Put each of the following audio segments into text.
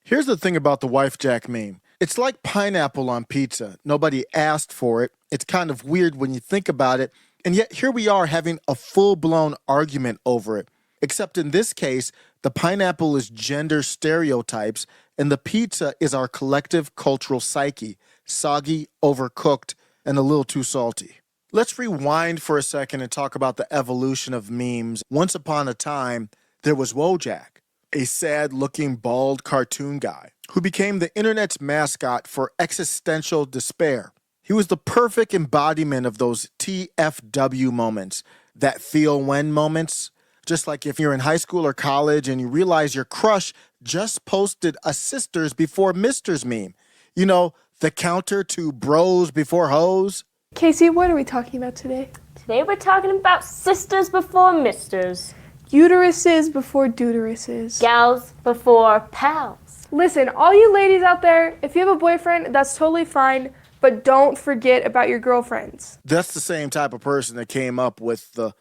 Here's the thing about the Wifejak meme. It's like pineapple on pizza. Nobody asked for it. It's kind of weird when you think about it. And yet here we are having a full-blown argument over it. Except in this case, the pineapple is gender stereotypes and the pizza is our collective cultural psyche. Soggy, overcooked, and a little too salty. Let's rewind for a second and talk about the evolution of memes. Once upon a time, there was Wojak, a sad-looking, bald cartoon guy who became the internet's mascot for existential despair. He was the perfect embodiment of those TFW moments, that feel when moments. Just like if you're in high school or college and you realize your crush just posted a sisters before misters meme. You know, the counter to bros before hoes. Casey, what are we talking about today? Today we're talking about sisters before misters. Uteruses before deuteruses. Gals before pals. Listen, all you ladies out there, if you have a boyfriend, that's totally fine, but don't forget about your girlfriends. That's the same type of person that came up with the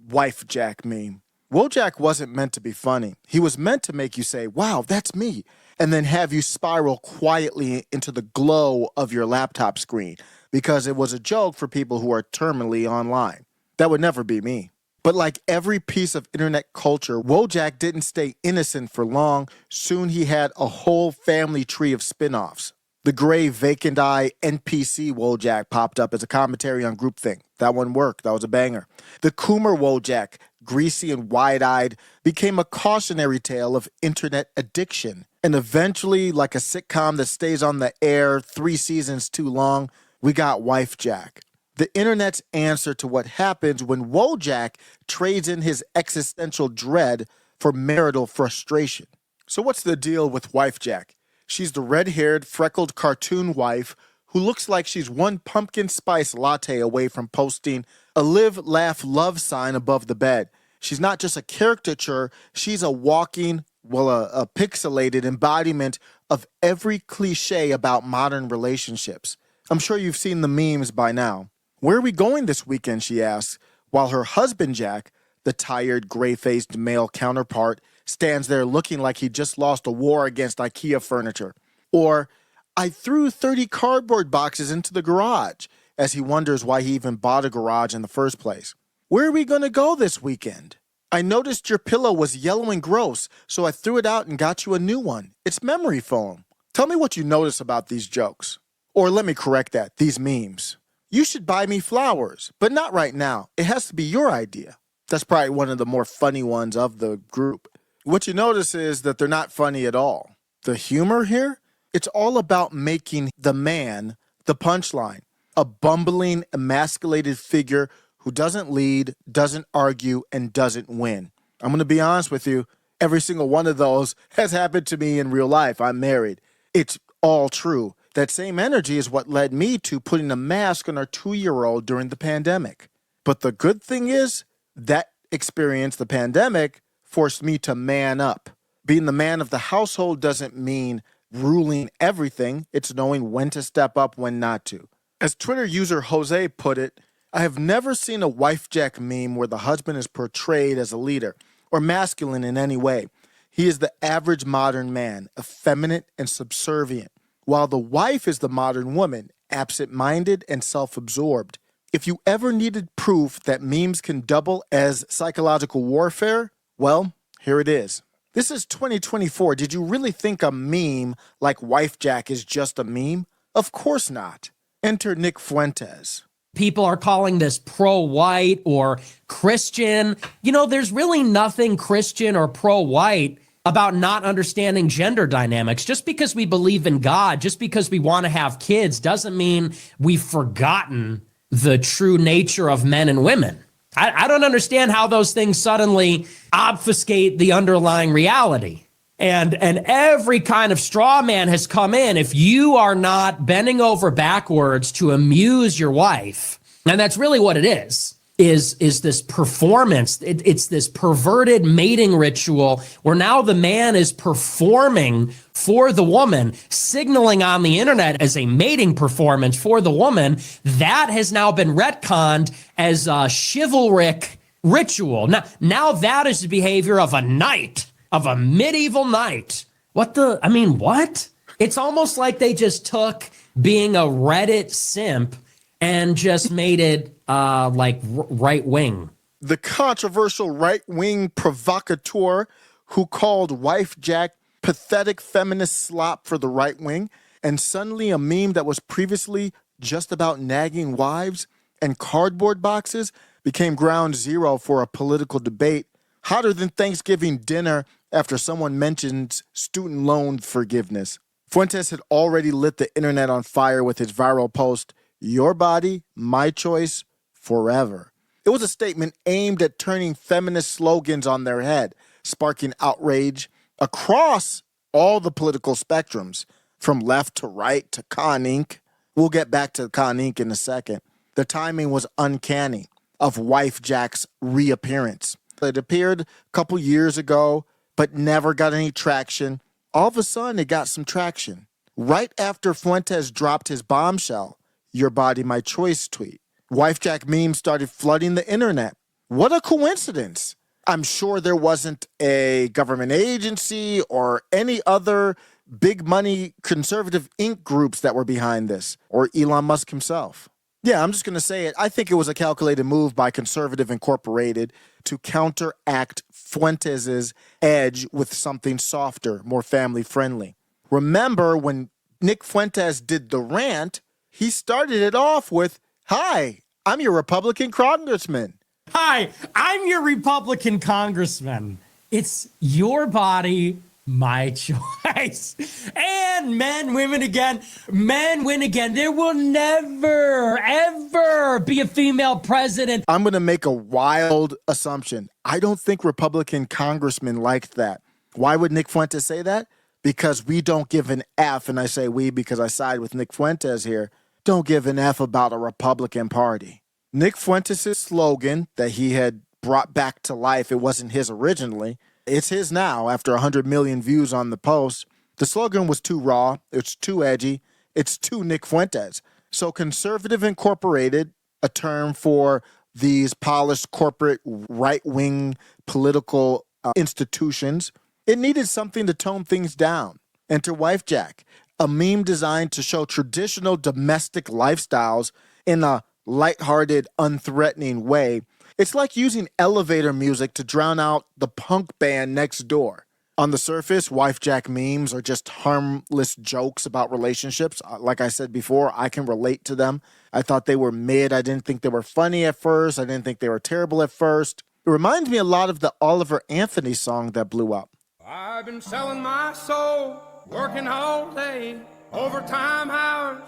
Wifejak meme. Wojak wasn't meant to be funny. He was meant to make you say, wow, that's me, and then have you spiral quietly into the glow of your laptop screen because it was a joke for people who are terminally online. That would never be me. But like every piece of internet culture, Wojak didn't stay innocent for long. Soon he had a whole family tree of spin-offs. The gray, vacant eye NPC Wojak popped up as a commentary on groupthink. That one worked. That was a banger. The Coomer Wojak, greasy and wide-eyed, became a cautionary tale of internet addiction. And eventually, like a sitcom that stays on the air 3 seasons too long, we got Wifejak. The internet's answer to what happens when Wojak trades in his existential dread for marital frustration. So what's the deal with Wifejak? She's the red-haired, freckled cartoon wife who looks like she's one pumpkin spice latte away from posting a live, laugh, love sign above the bed. She's not just a caricature, she's a walking, a pixelated embodiment of every cliche about modern relationships. I'm sure you've seen the memes by now. Where are we going this weekend, she asks, while her husband Jack, the tired, gray-faced male counterpart, stands there looking like he just lost a war against IKEA furniture. Or, I threw 30 cardboard boxes into the garage, as he wonders why he even bought a garage in the first place. Where are we going to go this weekend? I noticed your pillow was yellow and gross, so I threw it out and got you a new one. It's memory foam. Tell me what you notice about these jokes. Or let me correct that, these memes. You should buy me flowers, but not right now. It has to be your idea. That's probably one of the more funny ones of the group. What you notice is that they're not funny at all. The humor here? It's all about making the man the punchline. A bumbling, emasculated figure who doesn't lead, doesn't argue, and doesn't win. I'm going to be honest with you. Every single one of those has happened to me in real life. I'm married. It's all true. That same energy is what led me to putting a mask on our 2-year-old during the pandemic. But the good thing is that experience, the pandemic, forced me to man up. Being the man of the household doesn't mean ruling everything. It's knowing when to step up, when not to. As Twitter user Jose put it, I have never seen a Wifejak meme where the husband is portrayed as a leader or masculine in any way. He is the average modern man, effeminate and subservient, while the wife is the modern woman, absent-minded and self-absorbed. If you ever needed proof that memes can double as psychological warfare, well, here it is. This is 2024. Did you really think a meme like Wifejak is just a meme? Of course not. Enter Nick Fuentes. People are calling this pro-white or Christian. You know, there's really nothing Christian or pro-white about not understanding gender dynamics. Just because we believe in God, just because we want to have kids, doesn't mean we've forgotten the true nature of men and women. I don't understand how those things suddenly obfuscate the underlying reality. And every kind of straw man has come in. If you are not bending over backwards to amuse your wife, and that's really what it is this performance. It's this perverted mating ritual where now the man is performing for the woman, signaling on the internet as a mating performance for the woman. That has now been retconned as a chivalric ritual. Now that is the behavior of a knight, of a medieval knight, What? It's almost like they just took being a Reddit simp and just made it right wing. The controversial right-wing provocateur who called Wifejak pathetic feminist slop for the right wing, and suddenly a meme that was previously just about nagging wives and cardboard boxes became ground zero for a political debate, hotter than Thanksgiving dinner after someone mentions student loan forgiveness. Fuentes had already lit the internet on fire with his viral post, "Your body, my choice, forever." It was a statement aimed at turning feminist slogans on their head, sparking outrage across all the political spectrums, from left to right to Con Inc. We'll get back to Con Inc. in a second. The timing was uncanny of Wifejak's reappearance. It appeared a couple years ago, but never got any traction. All of a sudden, it got some traction. Right after Fuentes dropped his bombshell, "Your body, my choice" tweet, Wifejak memes started flooding the internet. What a coincidence. I'm sure there wasn't a government agency or any other big money conservative ink groups that were behind this, or Elon Musk himself. Yeah, I'm just going to say it. I think it was a calculated move by Conservative Incorporated to counteract Fuentes' edge with something softer, more family friendly. Remember when Nick Fuentes did the rant, he started it off with, "Hi, I'm your Republican congressman." Hi, I'm your Republican congressman. It's your body, my choice. And men, women again. Men win again. There will never, ever be a female president. I'm going to make a wild assumption. I don't think Republican congressmen liked that. Why would Nick Fuentes say that? Because we don't give an F, and I say we because I side with Nick Fuentes here, don't give an F about a Republican Party. Nick Fuentes' slogan that he had brought back to life, it wasn't his originally, it's his now after 100 million views on the post. The slogan was too raw, it's too edgy, it's too Nick Fuentes. So Conservative Incorporated, a term for these polished corporate right-wing political institutions, it needed something to tone things down. Enter Wifejak, a meme designed to show traditional domestic lifestyles in a lighthearted, unthreatening way. It's like using elevator music to drown out the punk band next door. On the surface, Wifejak memes are just harmless jokes about relationships. Like I said before, I can relate to them. I thought they were mid. I didn't think they were funny at first. I didn't think they were terrible at first. It reminds me a lot of the Oliver Anthony song that blew up. I've been selling my soul, working all day, overtime hours,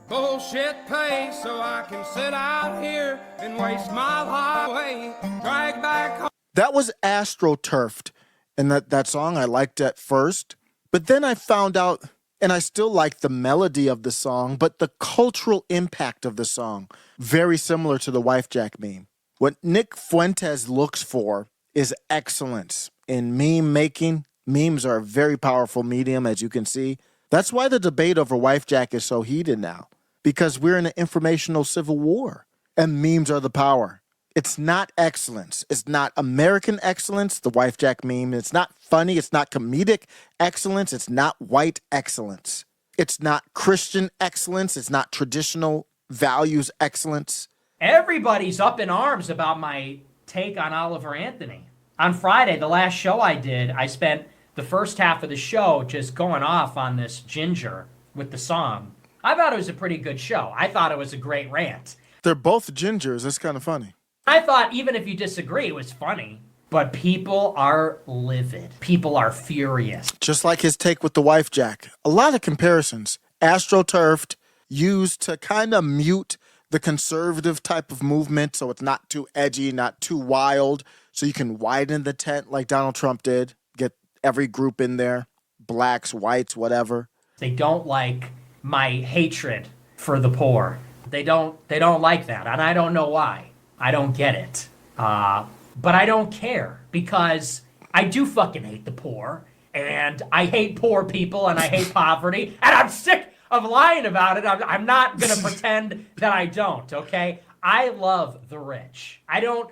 bullshit pay, so I can sit out here and waste my life away, drag back home. That was AstroTurfed, and that song I liked at first, but then I found out, and I still like the melody of the song, but the cultural impact of the song, very similar to the Wifejak meme. What Nick Fuentes looks for is excellence in meme making. Memes are a very powerful medium, as you can see. That's why the debate over Wifejak is so heated now, because we're in an informational civil war, and memes are the power. It's not excellence. It's not American excellence, the Wifejak meme. It's not funny. It's not comedic excellence. It's not white excellence. It's not Christian excellence. It's not traditional values excellence. Everybody's up in arms about my take on Oliver Anthony. On Friday, the last show I did, I spent the first half of the show just going off on this ginger with the song. I thought it was a pretty good show. I thought it was a great rant. They're both gingers. It's kind of funny. I thought even if you disagree, it was funny. But people are livid. People are furious. Just like his take with the Wifejak. A lot of comparisons. AstroTurfed, used to kind of mute the conservative type of movement so it's not too edgy, not too wild, so you can widen the tent like Donald Trump did, get every group in there, blacks, whites, whatever. They don't like my hatred for the poor. They don't like that, and I don't know why. I don't get it. But I don't care, because I do fucking hate the poor, and I hate poor people, and I hate poverty, and I'm sick of lying about it. I'm not gonna pretend that I don't, okay? I love the rich. I don't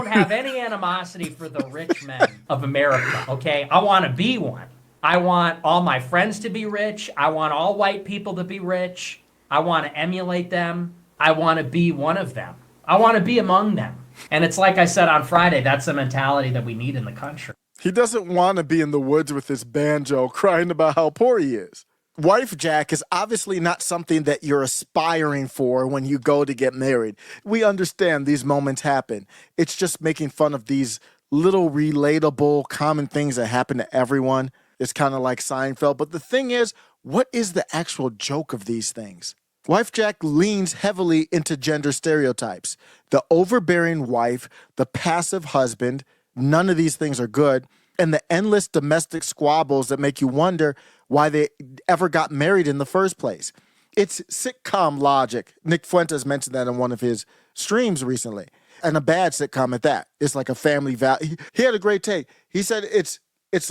have any animosity for the rich men of America, okay? I want to be one. I want all my friends to be rich. I want all white people to be rich. I want to emulate them. I want to be one of them. I want to be among them. And it's like I said on Friday, that's the mentality that we need in the country. He doesn't want to be in the woods with his banjo crying about how poor he is. Wifejak is obviously not something that you're aspiring for when you go to get married. We understand these moments happen. It's just making fun of these little relatable common things that happen to everyone. It's kind of like Seinfeld. But the thing is, what is the actual joke of these things? Wifejak leans heavily into gender stereotypes. The overbearing wife, the passive husband, none of these things are good, and the endless domestic squabbles that make you wonder why they ever got married in the first place. It's sitcom logic. Nick Fuentes mentioned that in one of his streams recently, and a bad sitcom at that. It's like a family value. He had a great take. He said it's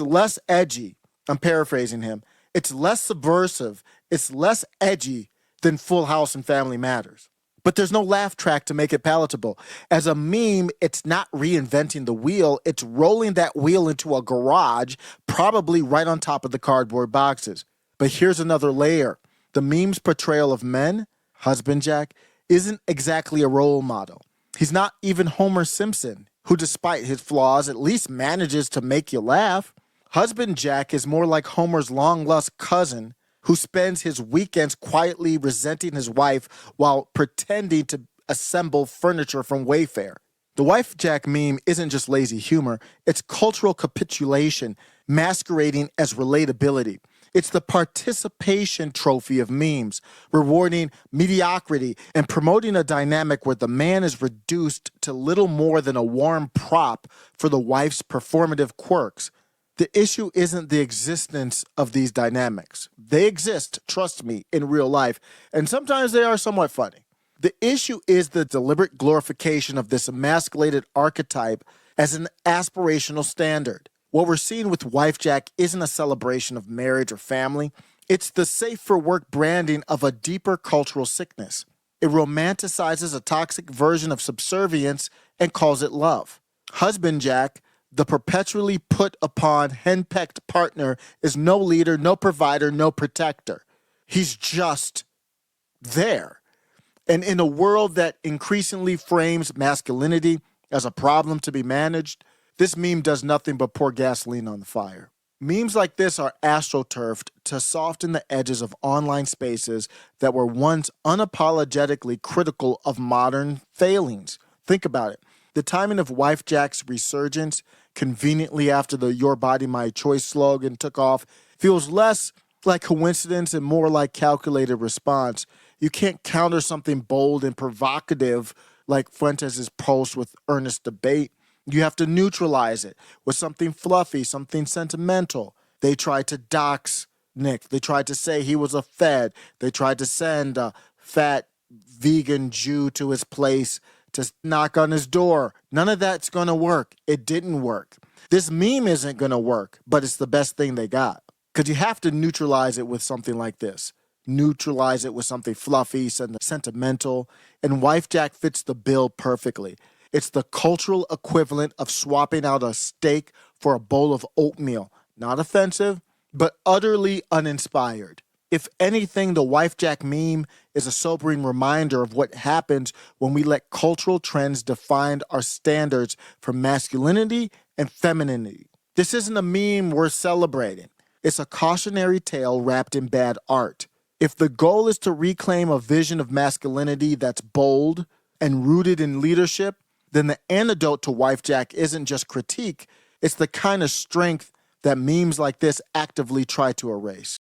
less edgy. I'm paraphrasing him. It's less subversive. It's less edgy than Full House and Family Matters. But there's no laugh track to make it palatable. As a meme, it's not reinventing the wheel. It's rolling that wheel into a garage, probably right on top of the cardboard boxes. But here's another layer. The meme's portrayal of men, Husbandjak, isn't exactly a role model. He's not even Homer Simpson, who despite his flaws at least manages to make you laugh. Husbandjak is more like Homer's long-lost cousin, who spends his weekends quietly resenting his wife while pretending to assemble furniture from Wayfair. The Wifejak meme isn't just lazy humor, it's cultural capitulation masquerading as relatability. It's the participation trophy of memes, rewarding mediocrity and promoting a dynamic where the man is reduced to little more than a warm prop for the wife's performative quirks. The issue isn't the existence of these dynamics. They exist, trust me, in real life, and sometimes they are somewhat funny. The issue is the deliberate glorification of this emasculated archetype as an aspirational standard. What we're seeing with Wifejak isn't a celebration of marriage or family. It's the safe-for-work branding of a deeper cultural sickness. It romanticizes a toxic version of subservience and calls it love. Husbandjak, the perpetually put upon, henpecked partner, is no leader, no provider, no protector. He's just there. And in a world that increasingly frames masculinity as a problem to be managed, this meme does nothing but pour gasoline on the fire. Memes like this are astroturfed to soften the edges of online spaces that were once unapologetically critical of modern failings. Think about it. The timing of Wifejak's resurgence, conveniently after the Your Body, My Choice slogan took off, feels less like coincidence and more like calculated response. You can't counter something bold and provocative like Fuentes' post with earnest debate. You have to neutralize it with something fluffy, something sentimental. They tried to dox Nick. They tried to say he was a Fed. They tried to send a fat vegan Jew to his place to knock on his door. None of that's going to work. It didn't work. This meme isn't going to work, but it's the best thing they got. Because you have to neutralize it with something like this. Neutralize it with something fluffy, sentimental, and Wifejak fits the bill perfectly. It's the cultural equivalent of swapping out a steak for a bowl of oatmeal. Not offensive, but utterly uninspired. If anything, the Wifejak meme is a sobering reminder of what happens when we let cultural trends define our standards for masculinity and femininity. This isn't a meme worth celebrating. It's a cautionary tale wrapped in bad art. If the goal is to reclaim a vision of masculinity that's bold and rooted in leadership, then the antidote to Wifejak isn't just critique, it's the kind of strength that memes like this actively try to erase.